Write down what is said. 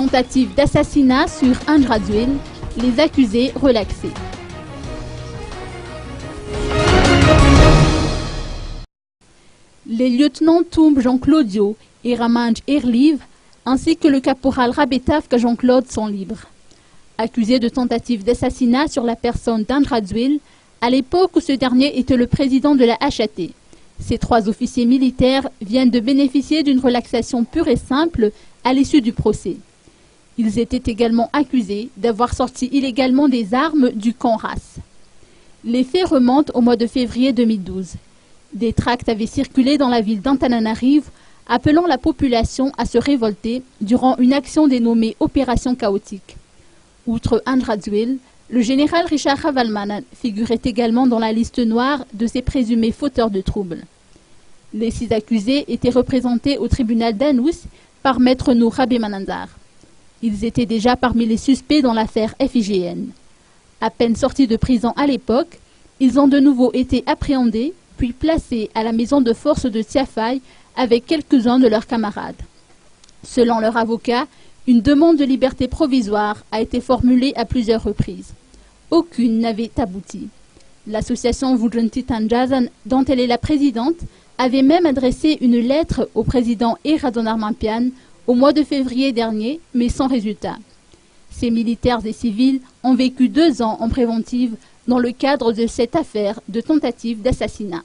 Tentative d'assassinat sur Andraduil, les accusés relaxés. Les lieutenants Toumb Jean-Claudio et Ramanj Erliv, ainsi que le caporal Rabetafka Jean-Claude sont libres. Accusés de tentative d'assassinat sur la personne d'Andraduil, à l'époque où ce dernier était le président de la HAT. Ces 3 officiers militaires viennent de bénéficier d'une relaxation pure et simple à l'issue du procès. Ils étaient également accusés d'avoir sorti illégalement des armes du camp Ras. Les faits remontent au mois de février 2012. Des tracts avaient circulé dans la ville d'Antananarivo, appelant la population à se révolter durant une action dénommée Opération chaotique. Outre Andraduil, le général Richard Ravalmanan figurait également dans la liste noire de ces présumés fauteurs de troubles. Les 6 accusés étaient représentés au tribunal d'Anous par Maître Nour Rabimanandar. Ils étaient déjà parmi les suspects dans l'affaire FIGN. À peine sortis de prison à l'époque, ils ont de nouveau été appréhendés puis placés à la maison de force de Tiafay avec quelques-uns de leurs camarades. Selon leur avocat, une demande de liberté provisoire a été formulée à plusieurs reprises. Aucune n'avait abouti. L'association Vujunti Tanjazan, dont elle est la présidente, avait même adressé une lettre au président Eradon Armampian au mois de février dernier, mais sans résultat. Ces militaires et civils ont vécu 2 ans en préventive dans le cadre de cette affaire de tentative d'assassinat.